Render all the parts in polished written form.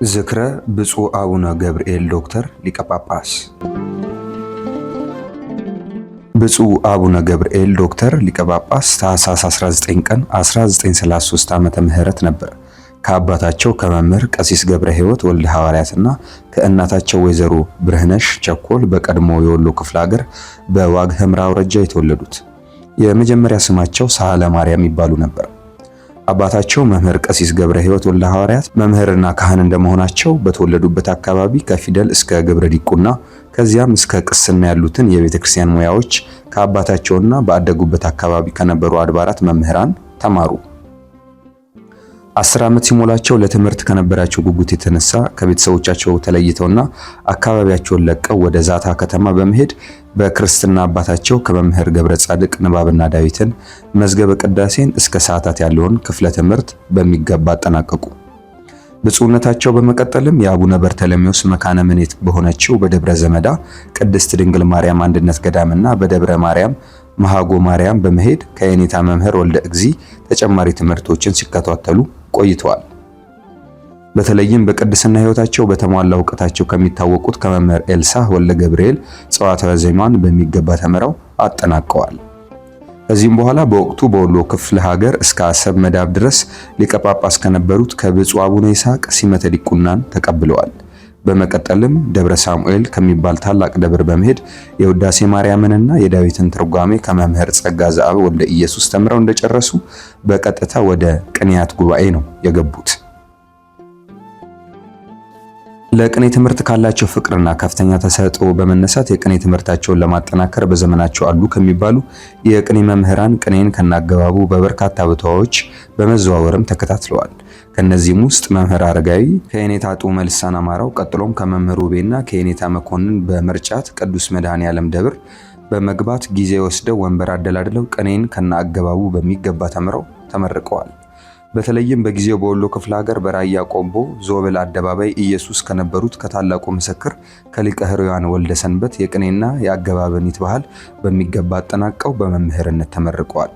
ዝክረ ብፁዕ አቡነ ገብርኤል ዶክተር ሊቀ ጳጳስ። ብፁዕ አቡነ ገብርኤል ዶክተር ሊቀ ጳጳስ ታኅሳስ 19 ቀን 1933 ዓመተ ምህረት ነበር ከአባታቸው ከመምህር ቀሲስ ገብረ ሕይወት ወልደ ሐዋርያትና ከእናታቸው ወይዘሮ ብርህነሽ ቸኮል በቀድሞ የወሎ ክፍለ ሀገር በዋግ ኽምራ አውራጃ የተወለዱት። የመጀመሪያ ስማቸው ሳህለ ማርያም ይባሉ ነበር። አባታቸው መምህር ቀሲስ ገብረ ሕይወት ወልደ ሐዋርያት መምህርና ካህን እንደመሆናቸው በተወለዱበት አካባቢ ከፊደል እስከ ግብረ ዲቁና ከዚያም እስከ ቅስና ያሉትን የቤተ ክርስቲያን ሙያዎች ከአባታቸውና ባደጉበት አካባቢ ከነበሩ አድባራት መምህራን ተማሩ። 10 ዓመት ሲሞላቸው ለትምህርት ከነበራቸው ጉጉት የተነሳ ከቤተሰቦቻቸው ተለይተውና አካባቢያቸውን ለቀው ወደ ዛታ ከተማ በመሄድ በክርስትና አባታቸው ከመምህር ገብረ ጻድቅ ንባብና ዳዊትን፣ መዝገበ ቅዳሴን እስከ ሰዓታት ያለውን ክፍለ ትምህርት በሚገባ አጠናቀቁ። ብፁዕነታቸው በመቀጠልም የአቡነ በርተለሜዎስ መካነ ምኔት በሆነችው በደብረ ዘመዳ ቅድስት ድንግል ማርያም አንድነት ገዳምና በደብረ ማርያም መሃጎ ማርያም በመሄድ ከየኔታ መምህር ወልደ እግዚእ ተጨማሪ ትምህርቶችን ሲከታተሉ ቆይተዋል። በተለይም በቅድስና ሕይወታቸው በተሟላ ዕውቀታቸው ከሚታወቁት ከመምህር ኤልሳዕ ወልደ ገብርኤል ጸዋትወ ዜማን በሚገባ ተምረው አጠናቀዋል። ከዚህም በኋላ በወቅቱ በወሎ ክፍለ ሀገር እስከ አሰብ መዳብ ድረስ ሊቀ ጳጳስ ከነበሩት ከብፁዕ አቡነ ይስሐቅ ሲመተ ዲቁናን ተቀብለዋል። በመቀጠልም ደብረ ሳሙኤል ከሚባል ታላቅ ደብር በመሄድ የውዳሴ ማርያምንና የዳዊትን ትርጓሜ ከመምህር ጸጋ ዘአብ ወልደ ኢየሱስ ተምረው እንደጨረሱ በቀጥታ ወደ ቅኔያት ጉባኤ ነው የገቡት። ለቅኔ ትምህርት ካላቸው ፍቅርና ከፍተኛ ተሰጥኦ በመነሳት የቅኔ ትምህርታቸውን ለማጠናከር በዘመናቸው አሉ ከሚባሉ የቅኔ መምህራን ቅኔን ከናገባቡ በበርካታ ቦታዎች በመዘዋወርም ተከታትለዋል። ከነዚህም ውስጥ መምህር አረጋዊ ከየኔታ ጡመ ልሳን አማራው፣ ቀጥሎም ከመምህር ውቤና ከየኔታ መኮንን በመርጫት ቅዱስ መድኃኔዓለም ደብር በመግባት ጊዜ ወስደው ወንበር አደላድለው ቅኔን ከናገባቡ በሚገባ ተምረው ተመርቀዋል። በተለይም በጊዜው በወሎ ክፍለ ሀገር በራያ ቆቦ ዞብል አደባባይ ኢየሱስ ከነበሩት ከታላቁ ምስክር ከሊቀ ሕሩያን ወልደ ሰንበት የቅኔና የአገባብን ባህል በሚገባ አጠናቀው በመምህርነት ተመርቀዋል።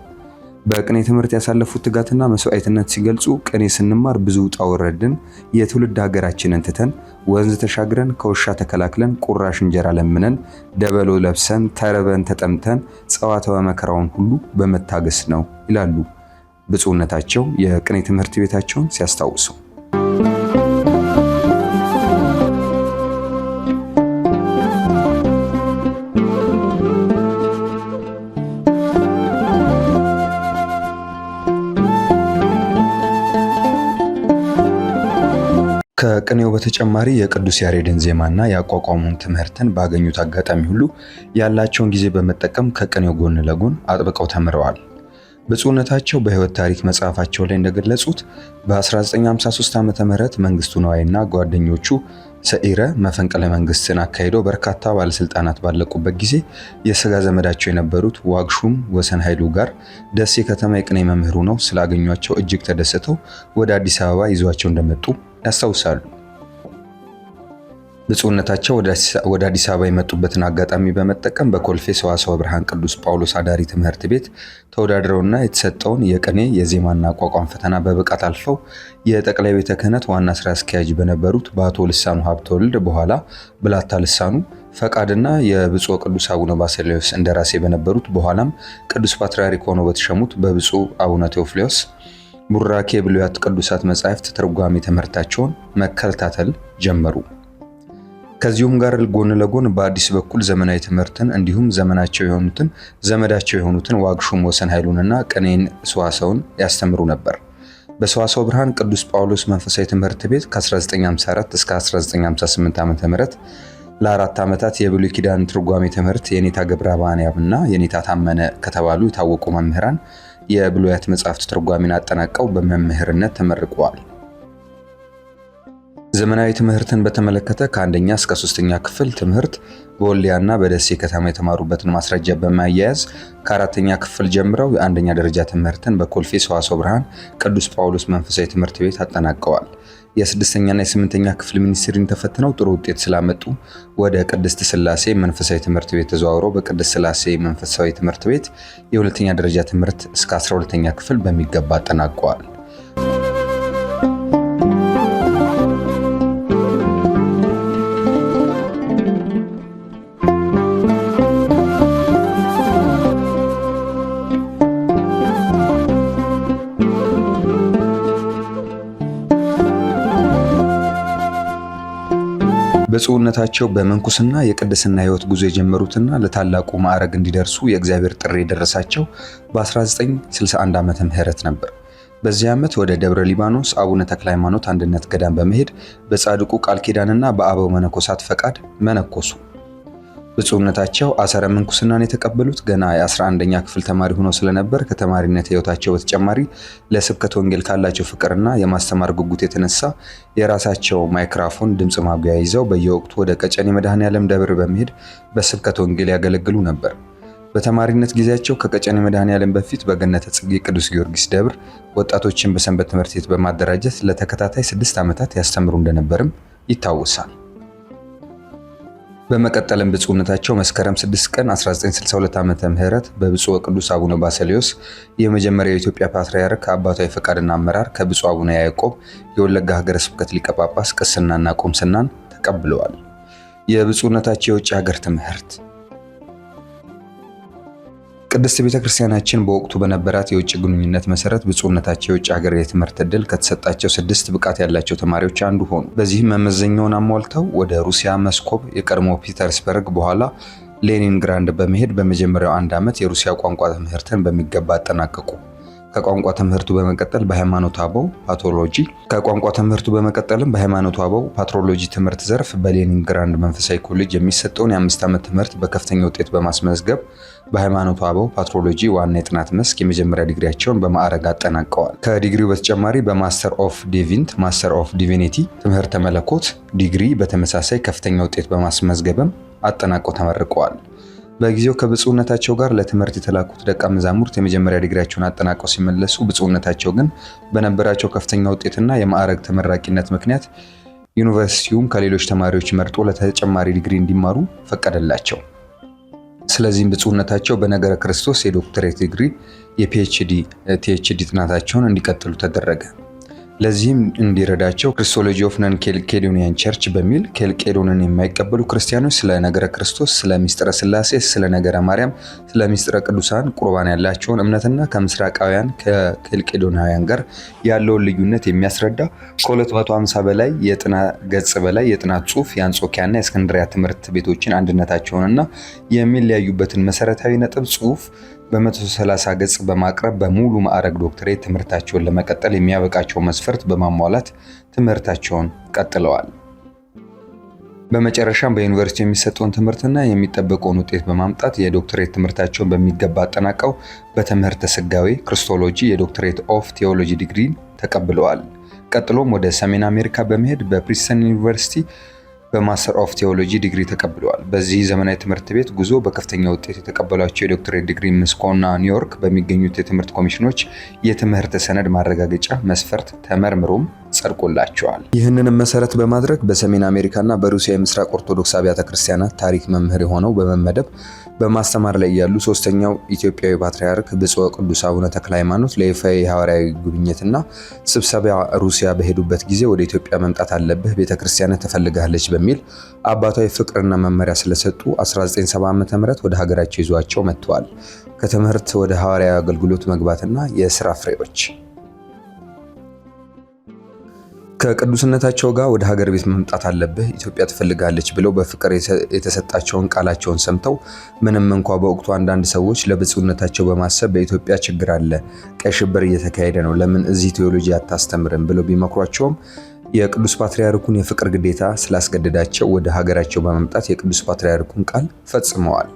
በቅኔ ትምህርት ያሳለፉት ትጋትና መስዋዕትነት ሲገልጹ ቅኔ ስንማር ብዙ ውጣ ውረድን የትውልድ ሀገራችንን ትተን ወንዝ ተሻግረን ከውሻ ተከላክለን ቁራሽ እንጀራ ለምነን ደበሎ ለብሰን ተርበን ተጠምተን ጸዋትወ መከራውን ሁሉ በመታገስ ነው ይላሉ ብፁዕነታቸው የቅኔ ትምህርት ቤታቸውን ሲያስታውሱ። ከቅኔው በተጨማሪ የቅዱስ ያሬድን ዜማና የአቋቋሙን ትምህርትን ባገኙት አጋጣሚ ሁሉ ያላቸውን ጊዜ በመጠቀም ከቅኔው ጎን ለጎን አጥብቀው ተምረዋል። ብፁዕነታቸው በሕይወት ታሪክ መጽሐፋቸው ላይ እንደገለጹት በ1953 ዓመተ ምህረት መንግስቱ ነዋይና ጓደኞቹ ሰኢረ መፈንቅለ መንግስትን አካሂደው በርካታ ባለስልጣናት ባለቁበት ጊዜ የሥጋ ዘመዳቸው የነበሩት ዋግሹም ወሰን ኃይሉ ጋር ደሴ ከተማ የቅኔ መምህሩ ነው ስላገኟቸው እጅግ ተደስተው ወደ አዲስ አበባ ይዟቸው እንደመጡ ያስታውሳሉ። ብፁዕነታቸው ወደ አዲስ አበባ የመጡበትን አጋጣሚ በመጠቀም በኮልፌ ሰዋስወ ብርሃን ቅዱስ ጳውሎስ አዳሪ ትምህርት ቤት ተወዳድረውና የተሰጠውን የቅኔ የዜማና አቋቋም ፈተና በብቃት አልፈው የጠቅላይ ቤተ ክህነት ዋና ስራ አስኪያጅ በነበሩት በአቶ ልሳኑ ሀብተወልድ በኋላ ብላታ ልሳኑ ፈቃድና የብፁዕ ቅዱስ አቡነ ባስልዮስ እንደራሴ በነበሩት በኋላም ቅዱስ ፓትርያርክ ሆነው በተሸሙት በብፁዕ አቡነ ቴዎፍሎስ ቡራኬ ብሉያት ቅዱሳት መጻሕፍት ትርጓሜ ትምህርታቸውን መከታተል ጀመሩ። ከዚሁም ጋር ጎን ለጎን በአዲስ በኩል ዘመናዊ ትምህርትን እንዲሁም ዘመዳቸው የሆኑትን ዋግሹም ወሰን ኃይሉንና ቅኔን ሰዋስውን ያስተምሩ ነበር። በሰዋስወ ብርሃን ቅዱስ ጳውሎስ መንፈሳዊ ትምህርት ቤት ከ1954 እስከ 1958 ዓ.ም ለ4 ዓመታት የብሉይ ኪዳን ትርጓሜ ትምህርት የኔታ ገብረ ማርያምና የኔታ ታመነ ከተባሉ የታወቁ መምህራን የብሉያት መጻሕፍት ትርጓሜን አጠናቀው በመምህርነት ተመርቀዋል። ዘመናዊ ትምህርትን በተመለከተ ከአንደኛ እስከ 3ኛ ክፍል ትምህርት በወልዲያና በደሴ ከተማ የተማሩበትን ማስረጃ በማያያዝ ከ4ኛ ክፍል ጀምረው የአንደኛ ደረጃ ትምህርትን በኮልፌ ሰዋስወ ብርሃን ቅዱስ ጳውሎስ መንፈሳዊ ትምህርት ቤት አጠናቀዋል። የ6ኛና የ8ኛ ክፍል ሚኒስትሪን ተፈትነው ጥሩ ውጤት ስላመጡ ወደ ቅድስት ሥላሴ መንፈሳዊ ትምህርት ቤት ተዘዋውረው በቅድስት ሥላሴ መንፈሳዊ ትምህርት ቤት የ2ኛ ደረጃ ትምህርት እስከ 12ኛ ክፍል በሚገባ አጠናቀዋል። ብፁዕነታቸው በመንኩስና የቅድስና ሕይወት ጉዞ የጀመሩትና ለታላቁ ማዕረግ እንዲደርሱ የእግዚአብሔር ጥሪ የደረሳቸው በ1961 ዓመተ ምህረት ነበር። በዚህ ዓመት ወደ ደብረ ሊባኖስ አቡነ ተክለ ሃይማኖት አንድነት ገዳም በመሄድ በጻድቁ ቃል ኪዳንና በአበው መነኮሳት ፈቃድ መነኮሱ። ብፁዕነታቸው አሰረ ምንኩስናን የተቀበሉት ገና የ11ኛ ክፍል ተማሪ ሆነው ስለነበር ከተማሪነት ሕይወታቸው በተጨማሪ ለስብከት ወንጌል ካላቸው ፍቅርና የማስተማር ጉጉት የተነሳ የራሳቸው ማይክሮፎን ድምጽ ማጉያ ይዘው በየወቅቱ ወደ ቀጨኔ መድኃኔዓለም ደብር በመሄድ በስብከት ወንጌል ያገለግሉ ነበር። በተማሪነት ጊዜያቸው ከቀጨኔ መድኃኔዓለም በፊት በገነተ ጽጌ ቅዱስ ጊዮርጊስ ደብር ወጣቶችን በሰንበት ትምህርት ቤት በማደራጀት ለተከታታይ 6 ዓመታት ያስተምሩ እንደነበርም ይታወሳል። በመቀጠልም ብፁዕነታቸው መስከረም 6 ቀን 1962 ዓመተ ምህረት በብፁዕ ወቅዱስ አቡነ ባሰልዮስ የመጀመሪያው የኢትዮጵያ ፓትርያርክ አባታዊ ፈቃድና አመራር ከብፁዕ አቡነ ያዕቆብ የወለጋ ሀገረ ስብከት ሊቀ ጳጳስ ቅስናና ቆምስናን ተቀብለዋል። የብፁዕነታቸው የውጭ ሀገር ትምህርት ቅድስት ቤተክርስቲያናችን በወቅቱ በነበራት የውጭ ግንኙነት መሰረት ብፁዕነታቸው የውጭ ሀገር የትምህርት ዕድል ከተሰጣቸው 6 ብቃት ያላቸው ተማሪዎች አንዱ ሆኑ። በዚህም መመዘኛውን አሟልተው ወደ ሩሲያ መስኮብ፣ የቀድሞ ፒተርስበርግ በኋላ ሌኒንግራንድ በመሄድ በመጀመሪያው 1 ዓመት የሩሲያ ቋንቋ ትምህርትን በሚገባ አጠናቀቁ። ከቋንቋ ትምህርቱ በመቀጠል በሃይማኖተ አበው ፓትሮሎጂ ትምህርት ዘርፍ በሌኒንግራንድ መንፈሳዊ ኮሌጅ የሚሰጠውን የ5 ዓመት ትምህርት በከፍተኛ ውጤት በማስመዝገብ በሃይማኖተ አበው ፓትሮሎጂ ዋና የጥናት መስክ የመጀመሪያ ዲግሪያቸውን በማዕረግ አጠናቀዋል። ከዲግሪው በተጨማሪ በማስተር ኦፍ ዲቪኒቲ ትምህርተ መለኮት ዲግሪ በተመሳሳይ ከፍተኛ ውጤት በማስመዝገብም አጠናቀው ተመርቀዋል። በጊዜው ከብፁዕነታቸው ጋር ለትምህርት የተላኩት ደቀ መዛሙርት የመጀመሪያ ዲግሪያቸውን አጠናቀው ሲመለሱ ብፁዕነታቸው ግን በነበራቸው ከፍተኛ ውጤትና የማዕረግ ተመራቂነት ምክንያት ዩኒቨርሲቲውም ከሌሎች ተማሪዎች መርጦ ለተጨማሪ ዲግሪ እንዲማሩ ፈቀደላቸው። ስለዚህም ብፁዕነታቸው በነገረ ክርስቶስ የዶክተሬት ዲግሪ የፒኤችዲ ጥናታቸውን እንዲቀጥሉ ተደረገ። ለዚህም እንዲረዳቸው ክሪስቶሎጂ ኦፍ ነን ኬልቄዶኒያን ቸርች በሚል ኬልቄዶንን የማይቀበሉ ክርስቲያኖች ስለ ነገረ ክርስቶስ፣ ስለ ሚስጥረ ሥላሴ፣ ስለ ነገረ ማርያም፣ ስለ ሚስጥረ ቅዱሳን ቁርባን ያላቸውን እምነትና ከምስራቃውያን ከኬልቄዶናውያን ጋር ያለውን ልዩነት የሚያስረዳ ከ250 በላይ ገጽ በላይ የጥናት ጽሑፍ የአንጾኪያና የእስክንድሪያ ትምህርት ቤቶችን አንድነታቸውንና የሚለያዩበትን መሰረታዊ ነጥብ ጽሑፍ በ130 ገጽ በማቅረብ በሙሉ ማዕረግ ዶክተሬት ትምህርታቸውን ለመቀጠል የሚያበቃቸው መስፈርት በማሟላት ትምህርታቸውን ቀጥለዋል። በመጨረሻም በዩኒቨርሲቲ የሚሰጠውን ትምህርትና የሚጠበቀውን ውጤት በማምጣት የዶክተሬት ትምህርታቸውን በሚገባ አጠናቀው በትምህርተ ሥጋዌ ክርስቶሎጂ የዶክተሬት ኦፍ ቴዎሎጂ ዲግሪን ተቀብለዋል። ቀጥሎም ወደ ሰሜን አሜሪካ በመሄድ በፕሪንስተን ዩኒቨርሲቲ በማስተር ኦፍ ቴዎሎጂ ዲግሪ ተቀብለዋል። በዚህ ዘመናዊ ትምህርት ቤት ጉዞ በከፍተኛ ውጤት የተቀበሏቸው የዶክተሬት ዲግሪ ሞስኮና ኒውዮርክ በሚገኙት የትምህርት ኮሚሽኖች የትምህርት ሰነድ ማረጋገጫ መስፈርት ተመርምሮም ጸድቆላቸዋል። ይህንንም መሰረት በማድረግ በሰሜን አሜሪካና በሩሲያ የምስራቅ ኦርቶዶክስ አብያተ ክርስቲያናት ታሪክ መምህር ሆነው በመመደብ በማስተማር ላይ ያሉ ሶስተኛው ኢትዮጵያዊ ፓትርያርክ ብፁዕ ወቅዱስ አቡነ ተክለ ሃይማኖት ለይፋዊ ሐዋርያዊ ጉብኝትና ስብሰባ ሩሲያ በሄዱበት ጊዜ ወደ ኢትዮጵያ መምጣት አለብህ፣ ቤተክርስቲያን ትፈልጋለች በሚል አባታዊ ፍቅርና መመሪያ ስለሰጡ 1970 ዓ.ም ወደ ሀገራቸው ይዟቸው መጥተዋል። ከትምህርት ወደ ሐዋርያዊ አገልግሎት መግባትና የሥራ ፍሬዎች ከቅዱስነታቸው ጋር ወደ ሀገር ቤት መምጣት አለብህ፣ ኢትዮጵያ ትፈልጋለች ብለው በፍቅር የተሰጣቸውን ቃላቸውን ሰምተው ምንም እንኳ በወቅቱ አንዳንድ ሰዎች ለብፁዕነታቸው በማሰብ በኢትዮጵያ ችግር አለ፣ ቀይ ሽብር እየተካሄደ ነው፣ ለምን እዚህ ቴዎሎጂ አታስተምርም ብለው ቢመክሯቸውም የቅዱስ ፓትርያርኩን የፍቅር ግዴታ ስላስገደዳቸው ወደ ሀገራቸው በመምጣት የቅዱስ ፓትርያርኩን ቃል ፈጽመዋል።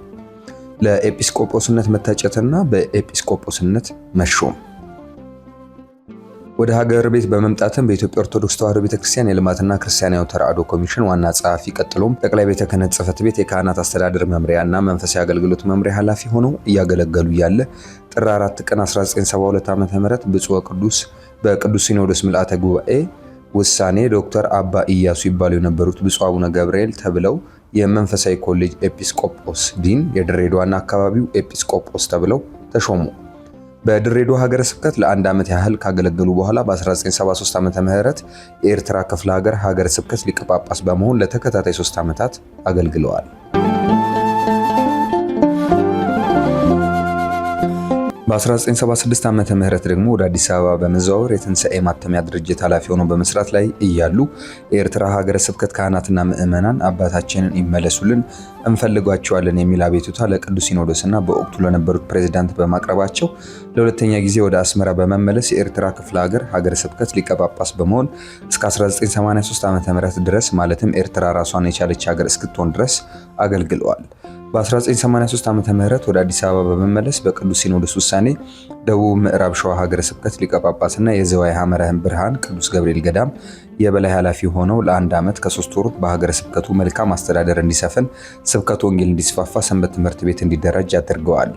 ለኤጲስቆጶስነት መታጨትና በኤጲስቆጶስነት መሾም ወደ ሀገር ቤት በመምጣትም በኢትዮጵያ ኦርቶዶክስ ተዋሕዶ ቤተክርስቲያን የልማትና ክርስቲያናዊ ተራድኦ ኮሚሽን ዋና ጸሐፊ ቀጥሎም ጠቅላይ ቤተ ክህነት ጽሕፈት ቤት የካህናት አስተዳደር መምሪያ እና መንፈሳዊ አገልግሎት መምሪያ ኃላፊ ሆነው እያገለገሉ ያለ ጥር 4 ቀን 1972 ዓ.ም ብፁዕ ወቅዱስ በቅዱስ ሲኖዶስ ምልአተ ጉባኤ ውሳኔ ዶክተር አባ ኢያሱ ይባሉ የነበሩት ብፁዕ አቡነ ገብርኤል ተብለው የመንፈሳዊ ኮሌጅ ኤጲስቆጶስ ዲን፣ የድሬዳዋና አካባቢው ኤጲስቆጶስ ተብለው ተሾሙ። በድሬዳዋ ሀገረ ስብከት ለ1 ዓመት ያህል ካገለገሉ በኋላ በ1973 ዓመተ ምህረት የኤርትራ ክፍለ ሀገር ሀገረ ስብከት ሊቀ ጳጳስ በመሆን ለተከታታይ 3 ዓመታት አገልግለዋል። በ1976 ዓመተ ምህረት ደግሞ ወደ አዲስ አበባ በመዘዋወር የትንሣኤ ማተሚያ ድርጅት ኃላፊ ሆነው በመስራት ላይ እያሉ የኤርትራ ሀገረ ስብከት ካህናትና ምዕመናን አባታችንን ይመለሱልን እንፈልጓቸዋለን የሚል አቤቱታ ለቅዱስ ሲኖዶስና በወቅቱ ለነበሩት ፕሬዝዳንት በማቅረባቸው ለሁለተኛ ጊዜ ወደ አስመራ በመመለስ የኤርትራ ክፍለ ሀገረ ስብከት ሊቀ ጳጳስ በመሆን እስከ 1983 ዓመተ ምህረት ድረስ ማለትም ኤርትራ ራሷን የቻለች ሀገር እስክትሆን ድረስ አገልግለዋል። በ1983 ዓመተ ምህረት ወደ አዲስ አበባ በመመለስ በቅዱስ ሲኖዶስ ውሳኔ ደቡብ ምዕራብ ሸዋ ሀገረ ስብከት ሊቀ ጳጳስና የዘዋይ ሐመረ ብርሃን ቅዱስ ገብርኤል ገዳም የበላይ ኃላፊ ሆነው ለ1 ዓመት ከ3 ወራት በሀገረ ስብከቱ መልካም አስተዳደር እንዲሰፍን፣ ስብከቱ ወንጌል እንዲስፋፋ፣ ሰንበት ትምህርት ቤት እንዲደራጅ አድርገዋል።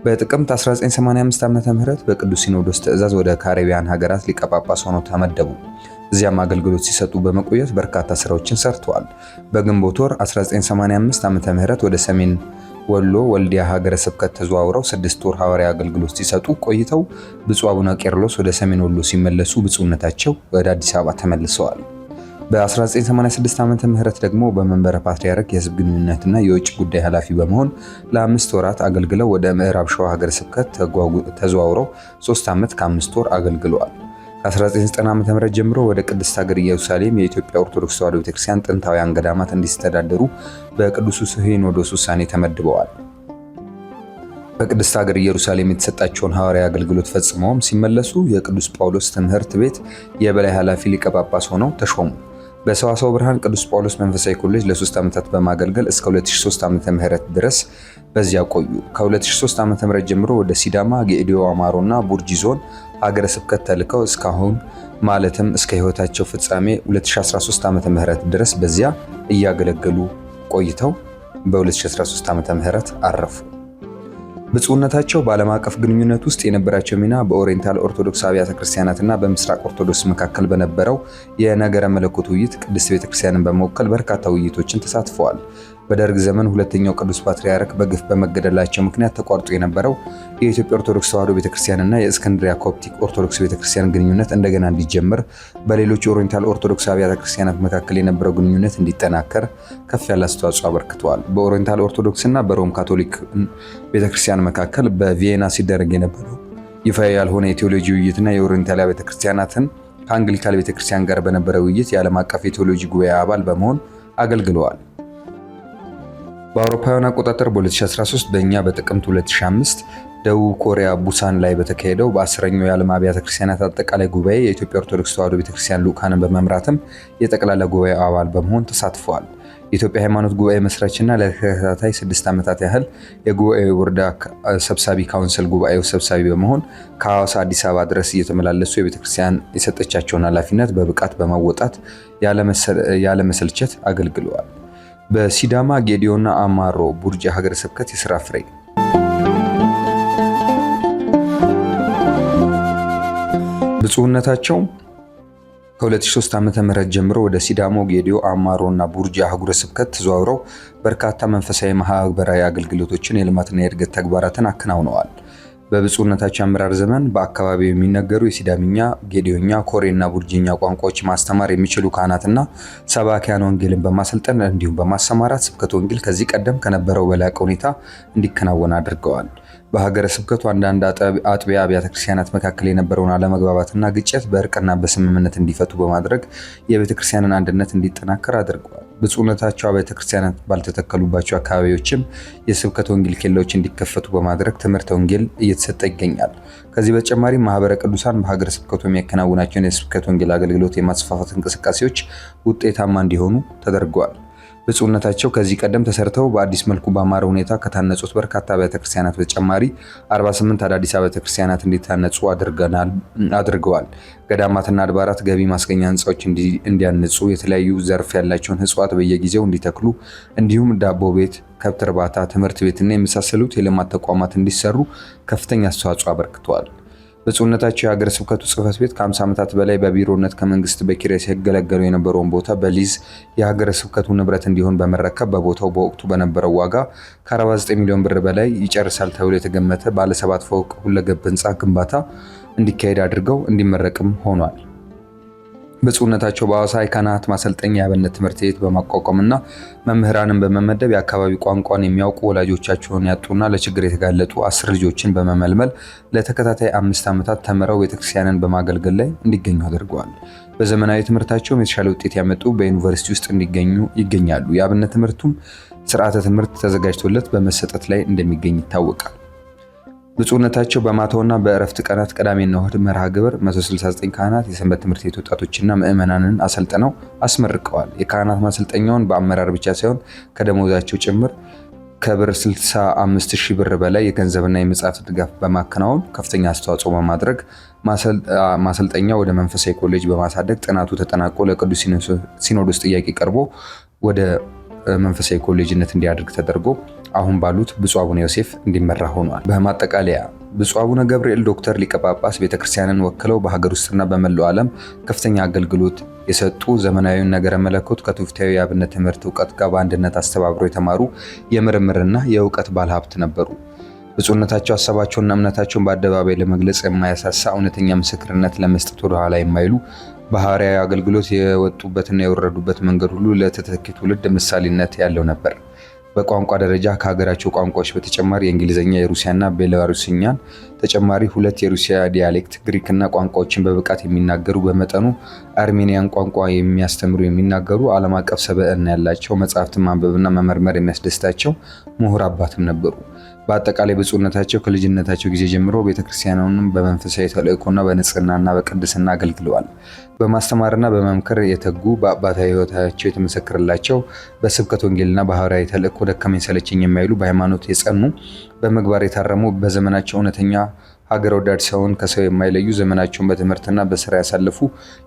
በጥቅምት 1985 ዓመተ ምህረት በቅዱስ ሲኖዶስ ትዕዛዝ ወደ ካሪቢያን ሀገራት ሊቀ ጳጳስ ሆነው ተመደቡ። እዚያም አገልግሎት ሲሰጡ በመቆየት በርካታ ስራዎችን ሰርተዋል። በግንቦት ወር 1985 ዓመተ ምህረት ወደ ሰሜን ወሎ ወልዲያ ሀገረ ስብከት ተዘዋውረው 6 ወር ሐዋርያ አገልግሎት ሲሰጡ ቆይተው ብፁዕ አቡነ ቄርሎስ ወደ ሰሜን ወሎ ሲመለሱ ብፁዕነታቸው ወደ አዲስ አበባ ተመልሰዋል። በ1986 ዓመተ ምህረት ደግሞ በመንበረ ፓትርያርክ የሕዝብ ግንኙነትና የውጭ ጉዳይ ኃላፊ በመሆን ለ5 ወራት አገልግለው ወደ ምዕራብ ሸዋ ሀገረ ስብከት ተዘዋውረው 3 ዓመት ከ5 ወር አገልግለዋል። ከ1990 ዓ.ም ጀምሮ ወደ ቅድስት ሀገር ኢየሩሳሌም የኢትዮጵያ ኦርቶዶክስ ተዋሕዶ ቤተክርስቲያን ጥንታውያን ገዳማት እንዲስተዳደሩ በቅዱስ ሲኖዶስ ውሳኔ ተመድበዋል። በቅድስት ሀገር ኢየሩሳሌም የተሰጣቸውን ሐዋርያዊ አገልግሎት ፈጽመውም ሲመለሱ የቅዱስ ጳውሎስ ትምህርት ቤት የበላይ ኃላፊ ሊቀ ጳጳስ ሆነው ተሾሙ። በሰዋስወ ብርሃን ቅዱስ ጳውሎስ መንፈሳዊ ኮሌጅ ለ3 ዓመታት በማገልገል እስከ 2003 ዓ.ም ድረስ በዚያ ቆዩ። ከ2003 ዓ.ም ጀምሮ ወደ ሲዳማ፣ ጌዲዮ፣ አማሮና ቡርጂ ዞን ሀገረ ስብከት ተልከው እስካሁን ማለትም እስከ ሕይወታቸው ፍጻሜ 2013 ዓመተ ምህረት ድረስ በዚያ እያገለገሉ ቆይተው በ2013 ዓመተ ምህረት አረፉ። ብፁዕነታቸው በዓለም አቀፍ ግንኙነት ውስጥ የነበራቸው ሚና በኦሪየንታል ኦርቶዶክስ አብያተ ክርስቲያናትና በምስራቅ ኦርቶዶክስ መካከል በነበረው የነገረ መለኮት ውይይት ቅድስት ቤተክርስቲያንን በመወከል በርካታ ውይይቶችን ተሳትፈዋል። በደርግ ዘመን ሁለተኛው ቅዱስ ፓትርያርክ በግፍ በመገደላቸው ምክንያት ተቋርጦ የነበረው የኢትዮጵያ ኦርቶዶክስ ተዋሕዶ ቤተክርስቲያንና የእስክንድሪያ ኮፕቲክ ኦርቶዶክስ ቤተክርስቲያን ግንኙነት እንደገና እንዲጀምር፣ በሌሎች የኦሪየንታል ኦርቶዶክስ አብያተ ክርስቲያናት መካከል የነበረው ግንኙነት እንዲጠናከር ከፍ ያለ አስተዋጽኦ አበርክተዋል። በኦሪየንታል ኦርቶዶክስና በሮም ካቶሊክ ቤተክርስቲያን መካከል በቪየና ሲደረግ የነበረው ይፋዊ ያልሆነ የቴዎሎጂ ውይይትና የኦሪየንታል ቤተክርስቲያናትን ከአንግሊካን ቤተክርስቲያን ጋር በነበረ ውይይት የዓለም አቀፍ የቴዎሎጂ ጉባኤ አባል በመሆን አገልግለዋል። በአውሮፓውያን አቆጣጠር በ2013 በእኛ በጥቅምት 2005 ደቡብ ኮሪያ ቡሳን ላይ በተካሄደው በ10ኛው የዓለም አብያተ ክርስቲያናት አጠቃላይ ጉባኤ የኢትዮጵያ ኦርቶዶክስ ተዋሕዶ ቤተክርስቲያን ልዑካንን በመምራትም የጠቅላላ ጉባኤ አባል በመሆን ተሳትፈዋል። የኢትዮጵያ ሃይማኖት ጉባኤ መስራችና ለተከታታይ 6 ዓመታት ያህል የጉባኤው ቦርድ ሰብሳቢ ካውንስል ጉባኤው ሰብሳቢ በመሆን ከሐዋሳ አዲስ አበባ ድረስ እየተመላለሱ የቤተክርስቲያን የሰጠቻቸውን ኃላፊነት በብቃት በመወጣት ያለመሰልቸት አገልግለዋል። በሲዳማ ጌዲዮና አማሮ ቡርጂ ሀገረ ስብከት የሥራ ፍሬ ብፁዕነታቸው ከ2003 ዓ.ም ጀምሮ ወደ ሲዳሞ፣ ጌዲዮ፣ አማሮ እና ቡርጂ ሀገረ ስብከት ተዘዋውረው በርካታ መንፈሳዊ ማህበራዊ አገልግሎቶችን፣ የልማትና የእድገት ተግባራትን አከናውነዋል። በብፁዕነታቸው አመራር ዘመን በአካባቢው የሚነገሩ የሲዳምኛ፣ ጌዲዮኛ፣ ኮሬና ቡርጂኛ ቋንቋዎች ማስተማር የሚችሉ ካህናትና ሰባኪያን ወንጌልን በማሰልጠን እንዲሁም በማሰማራት ስብከተ ወንጌል ከዚህ ቀደም ከነበረው በላቀ ሁኔታ እንዲከናወን አድርገዋል። በሀገረ ስብከቱ አንዳንድ አጥቢያ አብያተ ክርስቲያናት መካከል የነበረውን አለመግባባትና ግጭት በእርቅና በስምምነት እንዲፈቱ በማድረግ የቤተ ክርስቲያንን አንድነት እንዲጠናከር አድርገዋል። ብፁዕነታቸው አብያተ ክርስቲያናት ባልተተከሉባቸው አካባቢዎችም የስብከተ ወንጌል ኬላዎች እንዲከፈቱ በማድረግ ትምህርተ ወንጌል እየተሰጠ ይገኛል። ከዚህ በተጨማሪ ማህበረ ቅዱሳን በሀገረ ስብከቱ የሚያከናውናቸውን የስብከተ ወንጌል አገልግሎት የማስፋፋት እንቅስቃሴዎች ውጤታማ እንዲሆኑ ተደርገዋል። ብፁዕነታቸው ከዚህ ቀደም ተሰርተው በአዲስ መልኩ በአማረ ሁኔታ ከታነጹት በርካታ አብያተ ክርስቲያናት በተጨማሪ 48 አዳዲስ አብያተ ክርስቲያናት እንዲታነጹ አድርገዋል። ገዳማትና አድባራት ገቢ ማስገኛ ህንፃዎች እንዲያንጹ፣ የተለያዩ ዘርፍ ያላቸውን እጽዋት በየጊዜው እንዲተክሉ፣ እንዲሁም ዳቦ ቤት፣ ከብት እርባታ፣ ትምህርት ቤትና የመሳሰሉት የልማት ተቋማት እንዲሰሩ ከፍተኛ አስተዋጽኦ አበርክተዋል። ብፁዕነታቸው የሀገረ ስብከቱ ጽሕፈት ቤት ከ50 ዓመታት በላይ በቢሮነት ከመንግስት በኪራይ ሲገለገሉ የነበረውን ቦታ በሊዝ የሀገረ ስብከቱ ንብረት እንዲሆን በመረከብ በቦታው በወቅቱ በነበረው ዋጋ ከ49 ሚሊዮን ብር በላይ ይጨርሳል ተብሎ የተገመተ ባለ 7 ፎቅ ሁለገብ ህንፃ ግንባታ እንዲካሄድ አድርገው እንዲመረቅም ሆኗል። ብፁዕነታቸው በሐዋሳ የካህናት ማሰልጠኛ የአብነት ትምህርት ቤት በማቋቋምና መምህራንን በመመደብ የአካባቢ ቋንቋን የሚያውቁ ወላጆቻቸውን ያጡና ለችግር የተጋለጡ 10 ልጆችን በመመልመል ለተከታታይ 5 ዓመታት ተምረው ቤተክርስቲያንን በማገልገል ላይ እንዲገኙ አድርገዋል። በዘመናዊ ትምህርታቸውም የተሻለ ውጤት ያመጡ በዩኒቨርሲቲ ውስጥ ይገኛሉ። የአብነት ትምህርቱም ስርዓተ ትምህርት ተዘጋጅቶለት በመሰጠት ላይ እንደሚገኝ ይታወቃል። ብፁዕነታቸው በማታውና በእረፍት ቀናት ቅዳሜና እሁድ መርሃ ግብር 169 ካህናት የሰንበት ትምህርት ቤት ወጣቶችና ምዕመናንን አሰልጥነው አስመርቀዋል። የካህናት ማሰልጠኛውን በአመራር ብቻ ሳይሆን ከደሞዛቸው ጭምር ከብር 65,000 ብር በላይ የገንዘብና የመጽሐፍት ድጋፍ በማከናወን ከፍተኛ አስተዋጽኦ በማድረግ ማሰልጠኛ ወደ መንፈሳዊ ኮሌጅ በማሳደግ ጥናቱ ተጠናቆ ለቅዱስ ሲኖዶስ ጥያቄ ቀርቦ ወደ መንፈሳዊ ኮሌጅነት እንዲያደርግ ተደርጎ አሁን ባሉት ብፁዕ አቡነ ዮሴፍ እንዲመራ ሆኗል። በማጠቃለያ ብፁዕ አቡነ ገብርኤል ዶክተር ሊቀ ጳጳስ ቤተክርስቲያንን ወክለው በሀገር ውስጥና በመላው ዓለም ከፍተኛ አገልግሎት የሰጡ ዘመናዊውን ነገረ መለኮት ከትውፊታዊ የአብነት ትምህርት እውቀት ጋር በአንድነት አስተባብረው የተማሩ የምርምርና የእውቀት ባለሀብት ነበሩ። ብፁዕነታቸው ሀሳባቸውንና እምነታቸውን በአደባባይ ለመግለጽ የማያሳሳ እውነተኛ ምስክርነት ለመስጠት ወደኋላ የማይሉ በሐዋርያዊ አገልግሎት የወጡበትና የወረዱበት መንገድ ሁሉ ለተተኪ ትውልድ ምሳሌነት ያለው ነበር። በቋንቋ ደረጃ ከሀገራቸው ቋንቋዎች በተጨማሪ የእንግሊዝኛ፣ የሩሲያና ቤላሩስኛን ተጨማሪ 2 የሩሲያ ዲያሌክት፣ ግሪክና ቋንቋዎችን በብቃት የሚናገሩ በመጠኑ አርሜኒያን ቋንቋ የሚናገሩ ዓለም አቀፍ ሰብዕና ያላቸው መጽሐፍትን ማንበብና መመርመር የሚያስደስታቸው ምሁር አባትም ነበሩ። በአጠቃላይ ብፁዕነታቸው ከልጅነታቸው ጊዜ ጀምሮ ቤተክርስቲያኑን በመንፈሳዊ ተልእኮና በንጽህናና በቅድስና አገልግለዋል። በማስተማርና በመምከር የተጉ በአባታዊ ሕይወታቸው የተመሰከረላቸው በስብከት ወንጌልና በሐዋርያዊ ተልእኮ ደከመኝ ሰለቸኝ የማይሉ በሃይማኖት የጸኑ በምግባር የታረሙ በዘመናቸው እውነተኛ ሀገር ወዳድ ሰውን ከሰው የማይለዩ ዘመናቸውን በትምህርትና በስራ ያሳለፉ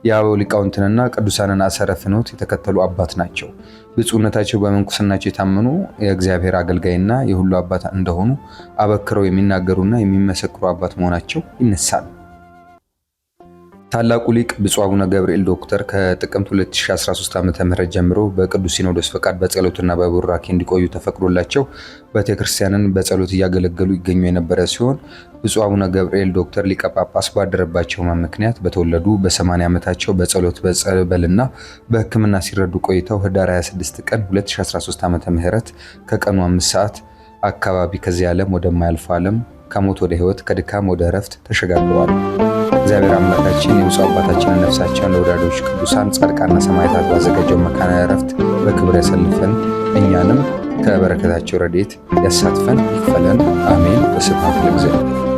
የአበው ሊቃውንትንና ቅዱሳንን አሰረ ፍኖት የተከተሉ አባት ናቸው። ብፁዕነታቸው በምንኩስናቸው የታመኑ የእግዚአብሔር አገልጋይና የሁሉ አባት እንደሆኑ አበክረው የሚናገሩና የሚመሰክሩ አባት መሆናቸው ይነሳል። ታላቁ ሊቅ ብፁዕ አቡነ ገብርኤል ዶክተር ከጥቅምት 2013 ዓ.ም ጀምሮ በቅዱስ ሲኖዶስ ፈቃድ በጸሎትና በቡራኬ እንዲቆዩ ተፈቅዶላቸው ቤተክርስቲያንን በጸሎት እያገለገሉ ይገኙ የነበረ ሲሆን ብፁዕ አቡነ ገብርኤል ዶክተር ሊቀ ጳጳስ ባደረባቸው ሕመም ምክንያት በተወለዱ በ80 ዓመታቸው በጸሎት በጸበልና በሕክምና ሲረዱ ቆይተው ህዳር 26 ቀን 2013 ዓ.ም ከቀኑ 5 ሰዓት አካባቢ ከዚህ ዓለም ወደማያልፈው ዓለም ከሞት ወደ ህይወት ከድካም ወደ እረፍት ተሸጋግረዋል። እግዚአብሔር አምላካችን የብፁዕ አባታችንን ነፍሳቸውን ለወዳጆች ቅዱሳን ጻድቃንና ሰማዕታት ባዘጋጀው መካነ እረፍት በክብር ያሰልፈን፣ እኛንም ከበረከታቸው ረድኤት ያሳትፈን ይክፈለን። አሜን። በስብሐት ለእግዚአብሔር።